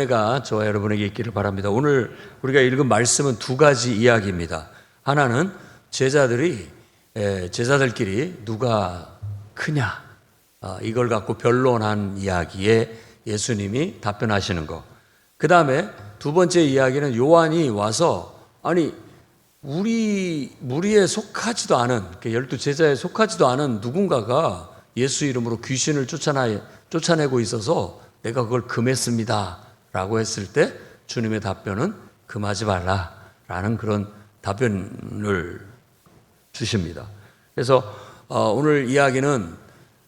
은혜가 저와 여러분에게 있기를 바랍니다. 오늘 우리가 읽은 말씀은 두 가지 이야기입니다. 하나는 제자들끼리 누가 크냐 이걸 갖고 변론한 이야기에 예수님이 답변하시는 것. 그 다음에 두 번째 이야기는 요한이 와서 아니 우리 무리에 속하지도 않은 12제자에 속하지도 않은 누군가가 예수 이름으로 귀신을 쫓아내고 있어서 내가 그걸 금했습니다 라고 했을 때 주님의 답변은 금하지 말라 라는 그런 답변을 주십니다. 그래서 오늘 이야기는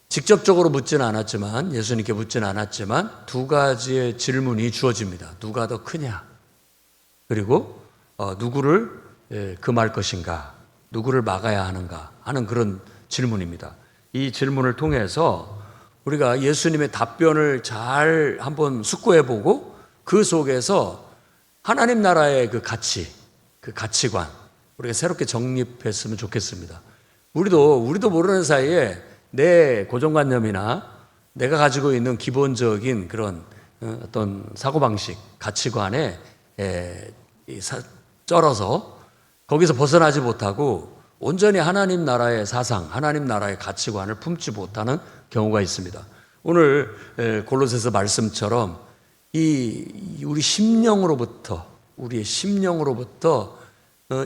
직접적으로 묻지는 않았지만 예수님께 묻지는 않았지만 두 가지의 질문이 주어집니다. 누가 더 크냐? 그리고 누구를 금할 것인가? 누구를 막아야 하는가? 하는 그런 질문입니다. 이 질문을 통해서 우리가 예수님의 답변을 잘 한번 숙고해보고 그 속에서 하나님 나라의 그 가치, 그 가치관 우리가 새롭게 정립했으면 좋겠습니다. 우리도 모르는 사이에 내 고정관념이나 내가 가지고 있는 기본적인 그런 어떤 사고방식, 가치관에 쩔어서 거기서 벗어나지 못하고 온전히 하나님 나라의 사상, 하나님 나라의 가치관을 품지 못하는 경우가 있습니다. 오늘 골로새서 말씀처럼 우리의 심령으로부터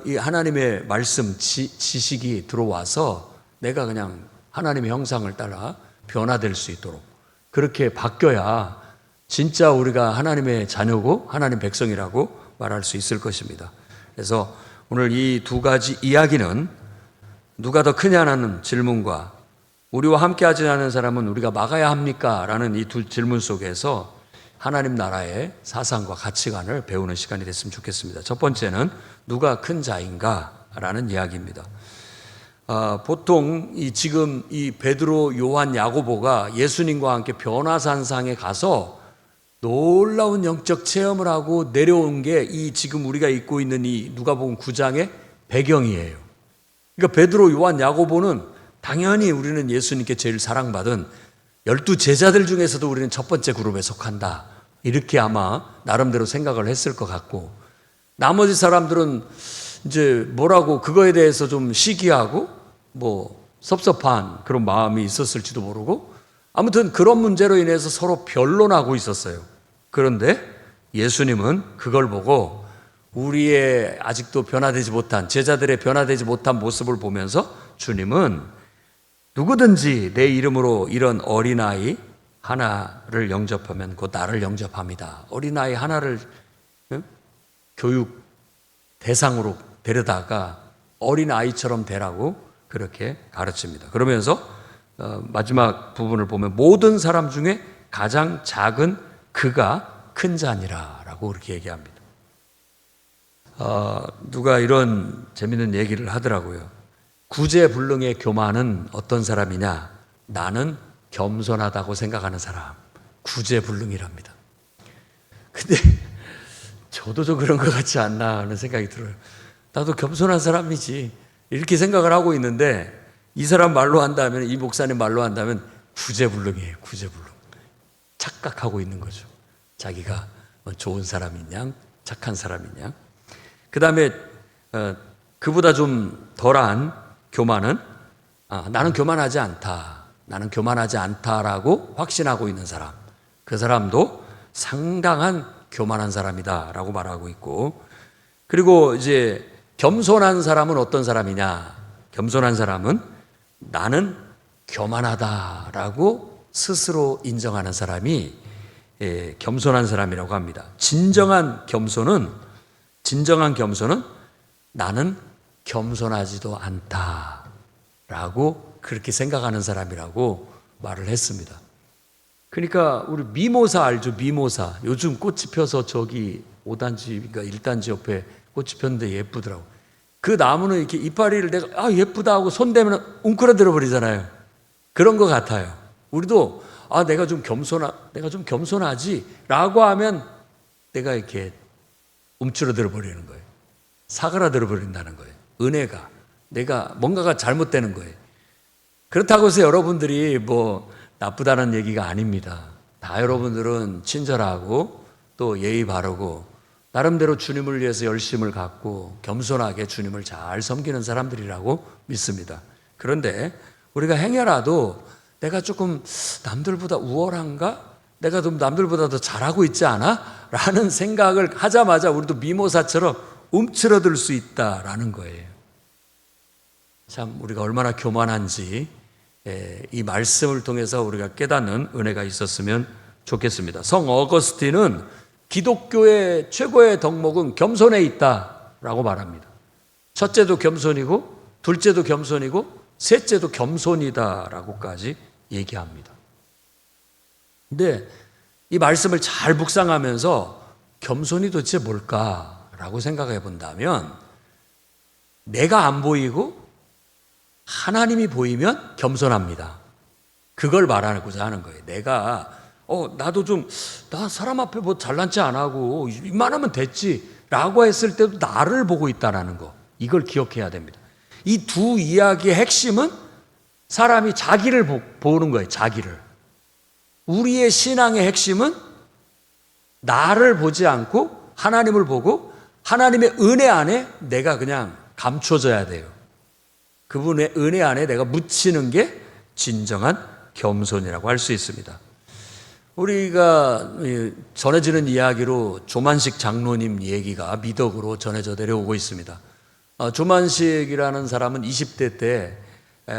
이 하나님의 말씀 지식이 들어와서 내가 그냥 하나님의 형상을 따라 변화될 수 있도록 그렇게 바뀌어야 진짜 우리가 하나님의 자녀고 하나님 백성이라고 말할 수 있을 것입니다. 그래서 오늘 이 두 가지 이야기는 누가 더 크냐는 질문과 우리와 함께하지 않은 사람은 우리가 막아야 합니까? 라는 이 두 질문 속에서 하나님 나라의 사상과 가치관을 배우는 시간이 됐으면 좋겠습니다. 첫 번째는 누가 큰 자인가? 라는 이야기입니다. 보통 지금 이 베드로, 요한, 야고보가 예수님과 함께 변화산상에 가서 놀라운 영적 체험을 하고 내려온 게 지금 우리가 읽고 있는 이 누가복음 9장의 배경이에요. 그러니까 베드로, 요한, 야고보는 당연히 우리는 예수님께 제일 사랑받은 12제자들 중에서도 우리는 첫 번째 그룹에 속한다. 이렇게 아마 나름대로 생각을 했을 것 같고 나머지 사람들은 이제 뭐라고 그거에 대해서 좀 시기하고 섭섭한 그런 마음이 있었을지도 모르고 아무튼 그런 문제로 인해서 서로 변론하고 있었어요. 그런데 예수님은 그걸 보고 우리의 아직도 변화되지 못한 제자들의 변화되지 못한 모습을 보면서 주님은 누구든지 내 이름으로 이런 어린아이 하나를 영접하면 곧 나를 영접합니다. 어린아이 하나를 교육 대상으로 데려다가 어린아이처럼 되라고 그렇게 가르칩니다. 그러면서 마지막 부분을 보면 모든 사람 중에 가장 작은 그가 큰 자니라 라고 그렇게 얘기합니다. 누가 이런 재밌는 얘기를 하더라고요. 구제불능의 교만은 어떤 사람이냐? 나는 겸손하다고 생각하는 사람. 구제불능이랍니다. 근데 저도 좀 그런 것 같지 않나 하는 생각이 들어요. 나도 겸손한 사람이지. 이렇게 생각을 하고 있는데 이 사람 말로 한다면, 이 목사님 말로 한다면 구제불능이에요. 구제불능. 착각하고 있는 거죠. 자기가 좋은 사람인 양, 착한 사람인 양. 그 다음에 그보다 좀 덜한 교만은 나는 교만하지 않다. 나는 교만하지 않다라고 확신하고 있는 사람. 그 사람도 상당한 교만한 사람이다 라고 말하고 있고 그리고 이제 겸손한 사람은 어떤 사람이냐? 겸손한 사람은 나는 교만하다라고 스스로 인정하는 사람이 겸손한 사람이라고 합니다. 진정한 겸손은 나는 겸손하지도 않다라고 그렇게 생각하는 사람이라고 말을 했습니다. 그러니까 우리 미모사 알죠? 미모사. 요즘 꽃이 펴서 저기 5단지인가 1단지 옆에 꽃이 폈는데 예쁘더라고. 그 나무는 이렇게 이파리를 내가 예쁘다 하고 손 대면 웅크러들어 버리잖아요. 그런 것 같아요. 우리도 내가 좀 겸손하지라고 하면 내가 이렇게 움츠러들어 버리는 거예요. 사그라들어 버린다는 거예요. 은혜가 내가 뭔가가 잘못되는 거예요. 그렇다고 해서 여러분들이 나쁘다는 얘기가 아닙니다. 다 여러분들은 친절하고 또 예의 바르고 나름대로 주님을 위해서 열심을 갖고 겸손하게 주님을 잘 섬기는 사람들이라고 믿습니다. 그런데 우리가 행여라도 내가 조금 남들보다 우월한가? 내가 좀 남들보다 더 잘하고 있지 않아? 라는 생각을 하자마자 우리도 미모사처럼 움츠러들 수 있다라는 거예요. 참 우리가 얼마나 교만한지 이 말씀을 통해서 우리가 깨닫는 은혜가 있었으면 좋겠습니다. 성 어거스틴은 기독교의 최고의 덕목은 겸손에 있다라고 말합니다. 첫째도 겸손이고 둘째도 겸손이고 셋째도 겸손이다라고까지 얘기합니다. 근데 이 말씀을 잘 묵상하면서 겸손이 도대체 뭘까라고 생각해 본다면 내가 안 보이고 하나님이 보이면 겸손합니다. 그걸 말하고자 하는 거예요. 내가 나도 좀 나 사람 앞에 뭐 잘난 체 안 하고 이만하면 됐지 라고 했을 때도 나를 보고 있다는 거, 이걸 기억해야 됩니다. 이 두 이야기의 핵심은 사람이 자기를 보는 거예요. 자기를. 우리의 신앙의 핵심은 나를 보지 않고 하나님을 보고 하나님의 은혜 안에 내가 그냥 감춰져야 돼요. 그분의 은혜 안에 내가 묻히는 게 진정한 겸손이라고 할 수 있습니다. 우리가 전해지는 이야기로 조만식 장로님 얘기가 미덕으로 전해져 내려오고 있습니다. 조만식이라는 사람은 20대 때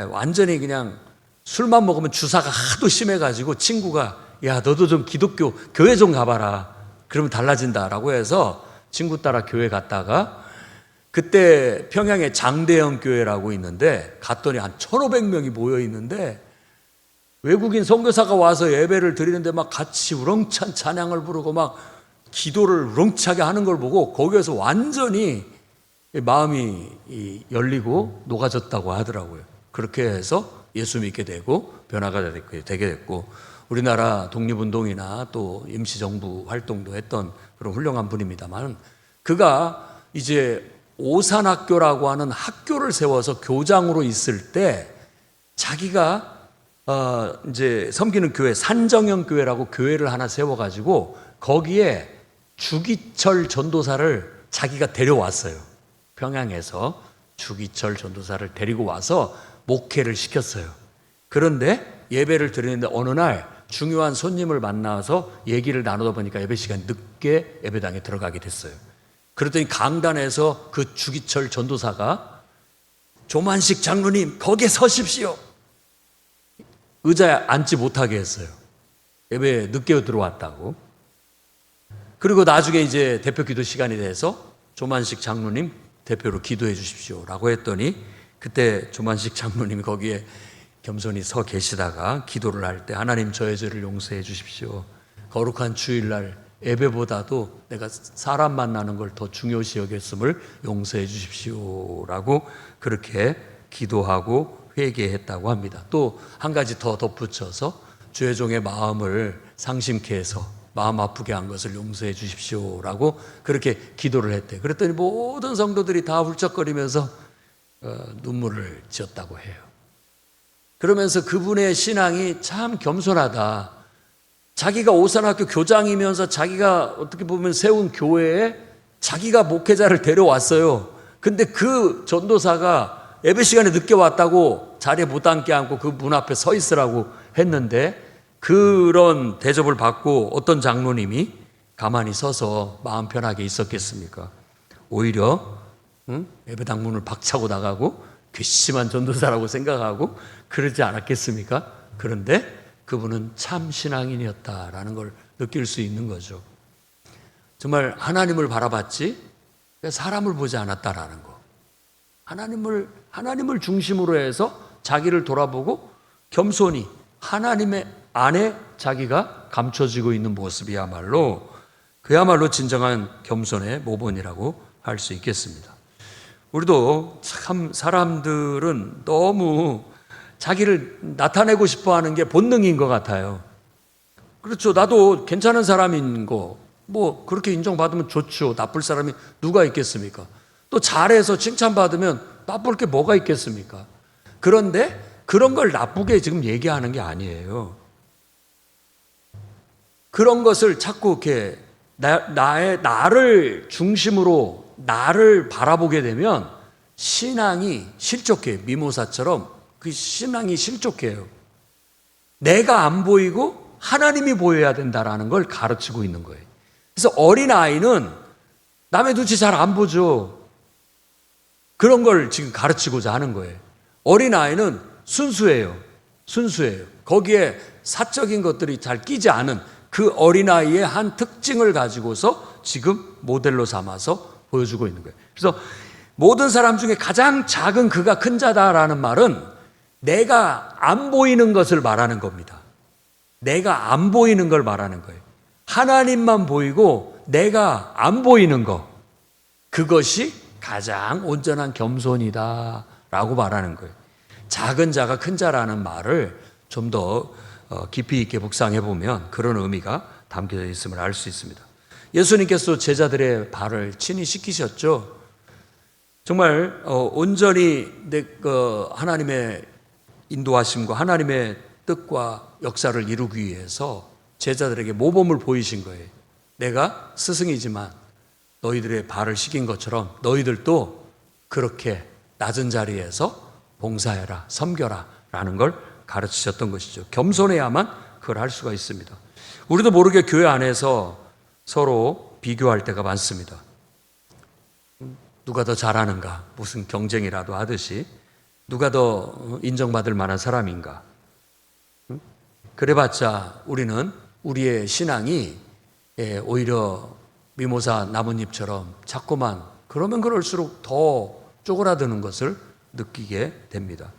완전히 그냥 술만 먹으면 주사가 하도 심해가지고 친구가 야 너도 좀 기독교 교회 좀 가봐라 그러면 달라진다라고 해서 친구 따라 교회 갔다가 그때 평양에 장대영 교회라고 있는데 갔더니 한 1,500명이 모여 있는데 외국인 선교사가 와서 예배를 드리는데 막 같이 우렁찬 찬양을 부르고 막 기도를 우렁차게 하는 걸 보고 거기에서 완전히 마음이 열리고 녹아졌다고 하더라고요. 그렇게 해서 예수 믿게 되고 변화가 되게 됐고 우리나라 독립운동이나 또 임시정부 활동도 했던 그런 훌륭한 분입니다만 그가 이제 오산학교라고 하는 학교를 세워서 교장으로 있을 때 자기가 이제 섬기는 교회 산정형 교회라고 교회를 하나 세워가지고 거기에 주기철 전도사를 자기가 데려왔어요. 평양에서 주기철 전도사를 데리고 와서 목회를 시켰어요. 그런데 예배를 드리는데 어느 날 중요한 손님을 만나서 얘기를 나누다 보니까 예배 시간 늦게 예배당에 들어가게 됐어요. 그랬더니 강단에서 그 주기철 전도사가 조만식 장로님 거기에 서십시오. 의자에 앉지 못하게 했어요. 예배에 늦게 들어왔다고. 그리고 나중에 이제 대표 기도 시간이 돼서 조만식 장로님 대표로 기도해 주십시오 라고 했더니 그때 조만식 장로님이 거기에 겸손히 서 계시다가 기도를 할 때 하나님 저의 죄를 용서해 주십시오. 거룩한 주일날 예배보다도 내가 사람 만나는 걸 더 중요시 여겼음을 용서해 주십시오 라고 그렇게 기도하고 회개했다고 합니다. 또 한 가지 더 덧붙여서 주의 종의 마음을 상심케 해서 마음 아프게 한 것을 용서해 주십시오 라고 그렇게 기도를 했대요. 그랬더니 모든 성도들이 다 훌쩍거리면서 눈물을 지었다고 해요. 그러면서 그분의 신앙이 참 겸손하다. 자기가 오산학교 교장이면서 자기가 어떻게 보면 세운 교회에 자기가 목회자를 데려왔어요. 근데 그 전도사가 예배 시간에 늦게 왔다고 자리에 못 앉게 앉고 그 문 앞에 서 있으라고 했는데 그런 대접을 받고 어떤 장로님이 가만히 서서 마음 편하게 있었겠습니까? 오히려 예배당 문을 박차고 나가고 괘씸한 전도사라고 생각하고 그러지 않았겠습니까? 그런데 그분은 참 신앙인이었다라는 걸 느낄 수 있는 거죠. 정말 하나님을 바라봤지 사람을 보지 않았다라는 거. 하나님을 중심으로 해서 자기를 돌아보고 겸손히 하나님의 안에 자기가 감춰지고 있는 모습이야말로 그야말로 진정한 겸손의 모본이라고 할 수 있겠습니다. 우리도 참 사람들은 너무 자기를 나타내고 싶어 하는 게 본능인 것 같아요. 그렇죠. 나도 괜찮은 사람인 거, 뭐 그렇게 인정받으면 좋죠. 나쁠 사람이 누가 있겠습니까? 또 잘해서 칭찬받으면 나쁠 게 뭐가 있겠습니까? 그런데 그런 걸 나쁘게 지금 얘기하는 게 아니에요. 그런 것을 자꾸 이렇게 나를 중심으로 나를 바라보게 되면 신앙이 실족해요. 미모사처럼 그 신앙이 실족해요. 내가 안 보이고 하나님이 보여야 된다라는 걸 가르치고 있는 거예요. 그래서 어린아이는 남의 눈치 잘 안 보죠. 그런 걸 지금 가르치고자 하는 거예요. 어린아이는 순수해요. 거기에 사적인 것들이 잘 끼지 않은 그 어린아이의 한 특징을 가지고서 지금 모델로 삼아서 보여주고 있는 거예요. 그래서 모든 사람 중에 가장 작은 그가 큰 자다라는 말은 내가 안 보이는 것을 말하는 겁니다. 내가 안 보이는 걸 말하는 거예요. 하나님만 보이고 내가 안 보이는 것, 그것이 가장 온전한 겸손이다 라고 말하는 거예요. 작은 자가 큰 자라는 말을 좀 더 깊이 있게 묵상해 보면 그런 의미가 담겨져 있음을 알 수 있습니다. 예수님께서 제자들의 발을 친히 씻기셨죠. 정말 온전히 하나님의 인도하심과 하나님의 뜻과 역사를 이루기 위해서 제자들에게 모범을 보이신 거예요. 내가 스승이지만 너희들의 발을 씻긴 것처럼 너희들도 그렇게 낮은 자리에서 봉사해라, 섬겨라 라는 걸 가르치셨던 것이죠. 겸손해야만 그걸 할 수가 있습니다. 우리도 모르게 교회 안에서 서로 비교할 때가 많습니다. 누가 더 잘하는가, 무슨 경쟁이라도 하듯이 누가 더 인정받을 만한 사람인가. 그래봤자 우리는 우리의 신앙이 오히려 미모사 나뭇잎처럼 자꾸만 그러면 그럴수록 더 쪼그라드는 것을 느끼게 됩니다.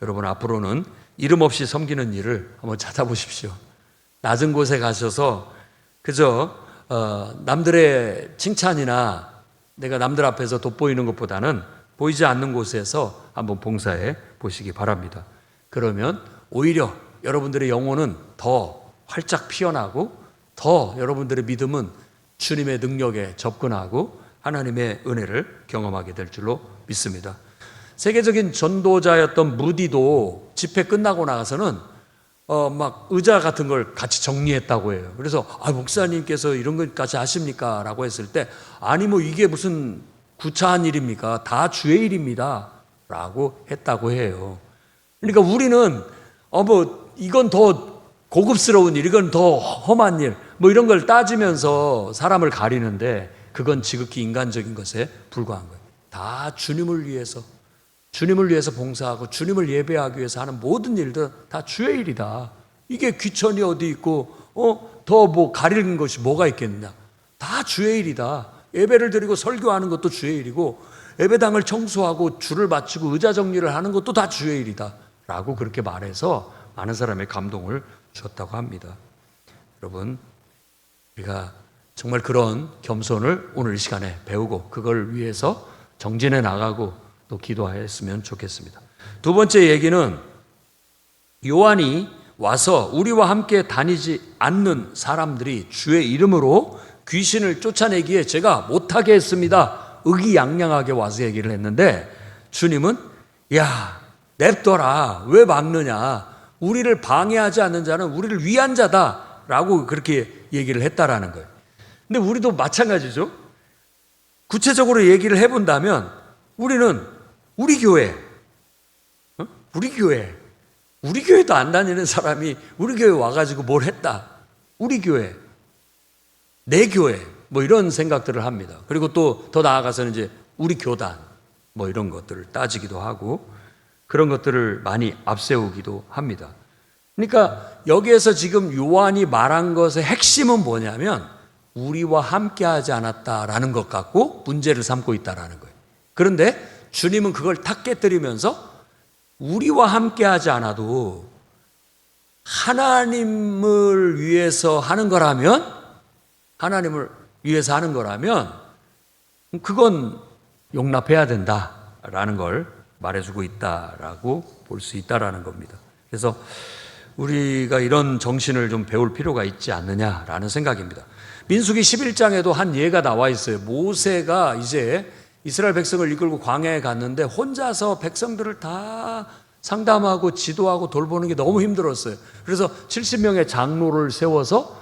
여러분, 앞으로는 이름 없이 섬기는 일을 한번 찾아보십시오. 낮은 곳에 가셔서 그저 남들의 칭찬이나 내가 남들 앞에서 돋보이는 것보다는 보이지 않는 곳에서 한번 봉사해 보시기 바랍니다. 그러면 오히려 여러분들의 영혼은 더 활짝 피어나고 더 여러분들의 믿음은 주님의 능력에 접근하고 하나님의 은혜를 경험하게 될 줄로 믿습니다. 세계적인 전도자였던 무디도 집회 끝나고 나가서는 막 의자 같은 걸 같이 정리했다고 해요. 그래서 목사님께서 이런 것까지 하십니까? 라고 했을 때 아니 뭐 이게 무슨 구차한 일입니까? 다 주의 일입니다. 라고 했다고 해요. 그러니까 우리는 뭐 이건 더 고급스러운 일, 이건 더 험한 일, 뭐 이런 걸 따지면서 사람을 가리는데 그건 지극히 인간적인 것에 불과한 거예요. 다 주님을 위해서 봉사하고 주님을 예배하기 위해서 하는 모든 일들은 다 주의 일이다. 이게 귀천이 어디 있고 더 뭐 가리는 것이 뭐가 있겠느냐. 다 주의 일이다. 예배를 드리고 설교하는 것도 주의 일이고 예배당을 청소하고 줄을 마치고 의자 정리를 하는 것도 다 주의 일이다 라고 그렇게 말해서 많은 사람의 감동을 주었다고 합니다. 여러분, 우리가 정말 그런 겸손을 오늘 이 시간에 배우고 그걸 위해서 정진해 나가고 또 기도했으면 좋겠습니다. 두 번째 얘기는 요한이 와서 우리와 함께 다니지 않는 사람들이 주의 이름으로 귀신을 쫓아내기에 제가 못하게 했습니다. 의기양양하게 와서 얘기를 했는데 주님은 야, 냅둬라. 왜 막느냐. 우리를 방해하지 않는 자는 우리를 위한 자다라고 그렇게 얘기를 했다라는 거예요. 근데 우리도 마찬가지죠. 구체적으로 얘기를 해본다면 우리는 우리 교회도 안 다니는 사람이 우리 교회 와가지고 뭘 했다. 우리 교회, 내 교회, 뭐 이런 생각들을 합니다. 그리고 또 더 나아가서는 이제 우리 교단, 뭐 이런 것들을 따지기도 하고 그런 것들을 많이 앞세우기도 합니다. 그러니까 여기에서 지금 요한이 말한 것의 핵심은 뭐냐면 우리와 함께 하지 않았다라는 것 갖고 문제를 삼고 있다라는 거예요. 그런데 주님은 그걸 탁 깨뜨리면서 우리와 함께 하지 않아도 하나님을 위해서 하는 거라면 그건 용납해야 된다라는 걸 말해주고 있다라고 볼 수 있다라는 겁니다. 그래서 우리가 이런 정신을 좀 배울 필요가 있지 않느냐라는 생각입니다. 민수기 11장에도 한 예가 나와 있어요. 모세가 이제 이스라엘 백성을 이끌고 광야에 갔는데 혼자서 백성들을 다 상담하고 지도하고 돌보는 게 너무 힘들었어요. 그래서 70명의 장로를 세워서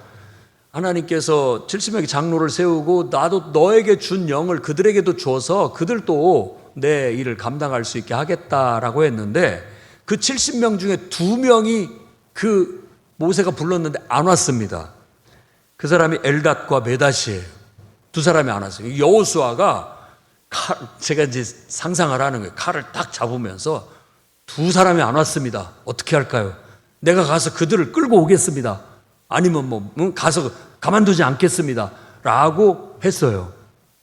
하나님께서 70명의 장로를 세우고 나도 너에게 준 영을 그들에게도 줘서 그들도 내 일을 감당할 수 있게 하겠다라고 했는데 그 70명 중에 2명이 그 모세가 불렀는데 안 왔습니다. 그 사람이 엘닷과 메닷이에요. 2사람이 안 왔어요. 여호수아가 제가 이제 상상을 하는 거예요. 칼을 딱 잡으면서 2사람이 안 왔습니다. 어떻게 할까요? 내가 가서 그들을 끌고 오겠습니다. 아니면 가서 가만두지 않겠습니다. 라고 했어요.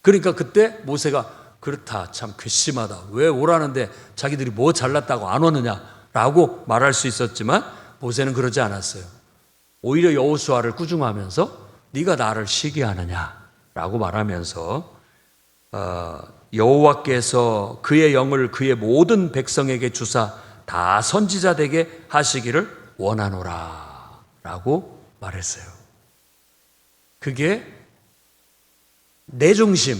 그러니까 그때 모세가 그렇다, 참 괘씸하다. 왜 오라는데 자기들이 뭐 잘났다고 안 오느냐 라고 말할 수 있었지만 모세는 그러지 않았어요. 오히려 여호수아를 꾸중하면서 네가 나를 시기하느냐 라고 말하면서 여호와께서 그의 영을 그의 모든 백성에게 주사 다 선지자 되게 하시기를 원하노라 라고 말했어요. 그게 내 중심,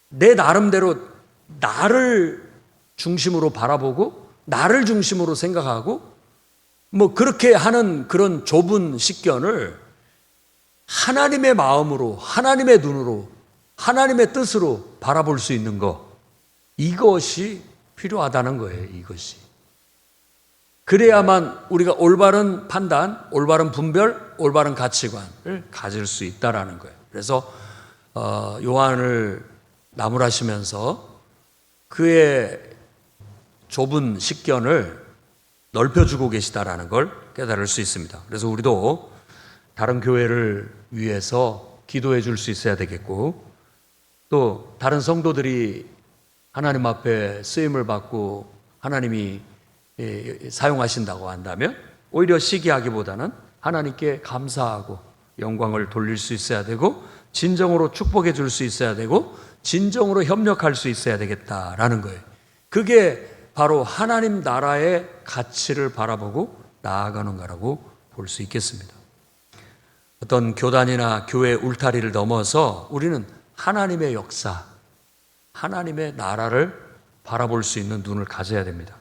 내 나름대로 나를 중심으로 바라보고 나를 중심으로 생각하고 그렇게 하는 그런 좁은 식견을 하나님의 마음으로, 하나님의 눈으로, 하나님의 뜻으로 바라볼 수 있는 것, 이것이 필요하다는 거예요. 이것이. 그래야만 우리가 올바른 판단, 올바른 분별, 올바른 가치관을 가질 수 있다라는 거예요. 그래서 요한을 나무라시면서 그의 좁은 식견을 넓혀주고 계시다라는 걸 깨달을 수 있습니다. 그래서 우리도 다른 교회를 위해서 기도해 줄 수 있어야 되겠고, 또 다른 성도들이 하나님 앞에 쓰임을 받고 하나님이 사용하신다고 한다면 오히려 시기하기보다는 하나님께 감사하고 영광을 돌릴 수 있어야 되고, 진정으로 축복해 줄 수 있어야 되고, 진정으로 협력할 수 있어야 되겠다라는 거예요. 그게 바로 하나님 나라의 가치를 바라보고 나아가는 거라고 볼 수 있겠습니다. 어떤 교단이나 교회 울타리를 넘어서 우리는 하나님의 역사, 하나님의 나라를 바라볼 수 있는 눈을 가져야 됩니다.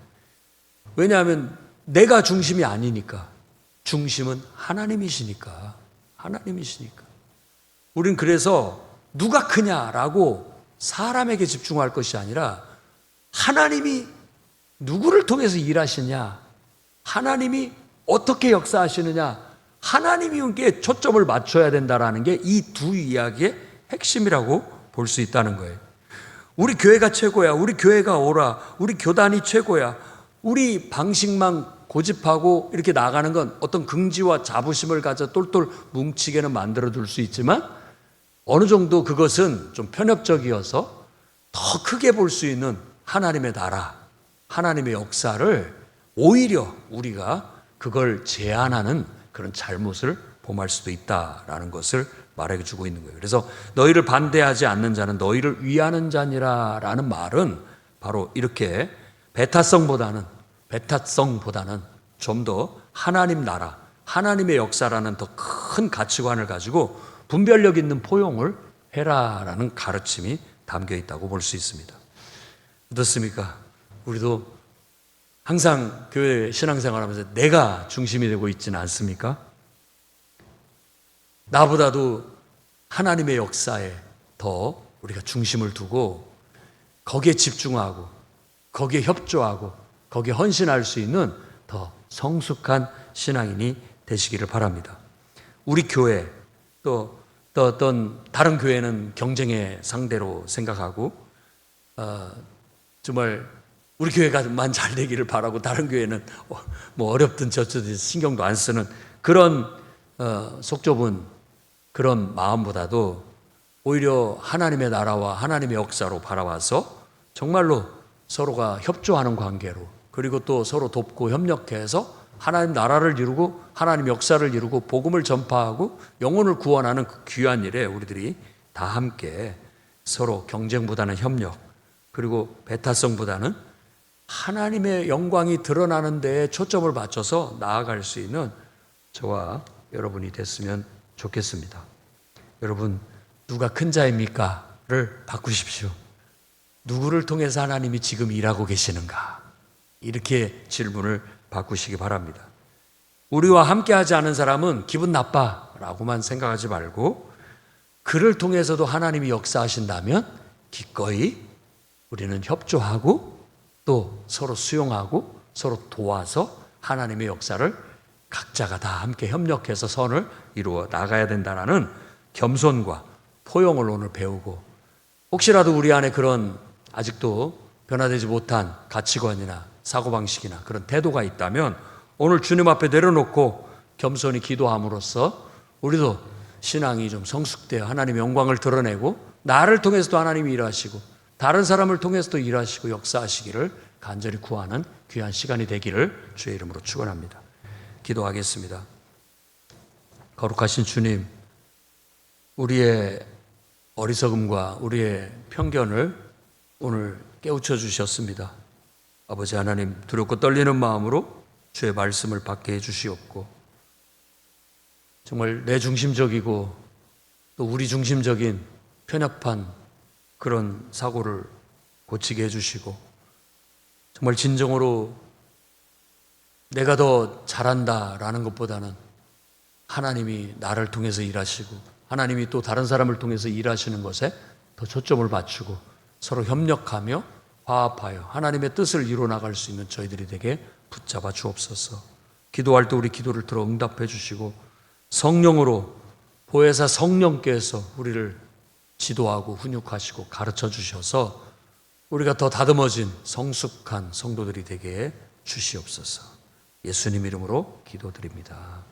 왜냐하면 내가 중심이 아니니까. 중심은 하나님이시니까. 우린 그래서 누가 크냐라고 사람에게 집중할 것이 아니라 하나님이 누구를 통해서 일하시냐, 하나님이 어떻게 역사하시느냐, 하나님께 초점을 맞춰야 된다라는 게 이 2 이야기의 핵심이라고 볼 수 있다는 거예요. 우리 교회가 최고야, 우리 교회가 옳아, 우리 교단이 최고야, 우리 방식만 고집하고 이렇게 나가는 건 어떤 긍지와 자부심을 가져 똘똘 뭉치게는 만들어둘 수 있지만 어느 정도 그것은 좀 편협적이어서 더 크게 볼 수 있는 하나님의 나라, 하나님의 역사를 오히려 우리가 그걸 제한하는 그런 잘못을 범할 수도 있다라는 것을 말해주고 있는 거예요. 그래서 너희를 반대하지 않는 자는 너희를 위하는 자니라 라는 말은 바로 이렇게 배타성보다는 좀 더 하나님 나라, 하나님의 역사라는 더 큰 가치관을 가지고 분별력 있는 포용을 해라라는 가르침이 담겨 있다고 볼 수 있습니다. 어떻습니까? 우리도 항상 교회 신앙생활하면서 내가 중심이 되고 있지는 않습니까? 나보다도 하나님의 역사에 더 우리가 중심을 두고 거기에 집중하고 거기에 협조하고 거기에 헌신할 수 있는 더 성숙한 신앙인이 되시기를 바랍니다. 우리 교회 또 어떤 다른 교회는 경쟁의 상대로 생각하고 정말 우리 교회가만 잘 되기를 바라고 다른 교회는 뭐 어렵든 저쩌든 신경도 안 쓰는 그런 속 좁은 그런 마음보다도 오히려 하나님의 나라와 하나님의 역사로 바라봐서 정말로 서로가 협조하는 관계로, 그리고 또 서로 돕고 협력해서 하나님 나라를 이루고 하나님 역사를 이루고 복음을 전파하고 영혼을 구원하는 그 귀한 일에 우리들이 다 함께 서로 경쟁보다는 협력, 그리고 배타성보다는 하나님의 영광이 드러나는 데에 초점을 맞춰서 나아갈 수 있는 저와 여러분이 됐으면 좋겠습니다. 여러분, 누가 큰 자입니까? 를 바꾸십시오. 누구를 통해서 하나님이 지금 일하고 계시는가? 이렇게 질문을 바꾸시기 바랍니다. 우리와 함께하지 않은 사람은 기분 나빠라고만 생각하지 말고 그를 통해서도 하나님이 역사하신다면 기꺼이 우리는 협조하고 또 서로 수용하고 서로 도와서 하나님의 역사를 각자가 다 함께 협력해서 선을 이루어 나가야 된다는 겸손과 포용을 오늘 배우고, 혹시라도 우리 안에 그런 아직도 변화되지 못한 가치관이나 사고방식이나 그런 태도가 있다면 오늘 주님 앞에 내려놓고 겸손히 기도함으로써 우리도 신앙이 좀 성숙되어 하나님의 영광을 드러내고 나를 통해서도 하나님이 일하시고 다른 사람을 통해서도 일하시고 역사하시기를 간절히 구하는 귀한 시간이 되기를 주의 이름으로 축원합니다. 기도하겠습니다. 거룩하신 주님, 우리의 어리석음과 우리의 편견을 오늘 깨우쳐 주셨습니다. 아버지 하나님, 두렵고 떨리는 마음으로 주의 말씀을 받게 해주시옵고 정말 내 중심적이고 또 우리 중심적인 편협한 그런 사고를 고치게 해주시고 정말 진정으로 내가 더 잘한다라는 것보다는 하나님이 나를 통해서 일하시고 하나님이 또 다른 사람을 통해서 일하시는 것에 더 초점을 맞추고 서로 협력하며 화합하여 하나님의 뜻을 이루어 나갈 수 있는 저희들이 되게 붙잡아 주옵소서. 기도할 때 우리 기도를 들어 응답해 주시고 성령으로 보혜사 성령께서 우리를 지도하고 훈육하시고 가르쳐 주셔서 우리가 더 다듬어진 성숙한 성도들이 되게 주시옵소서. 예수님 이름으로 기도드립니다.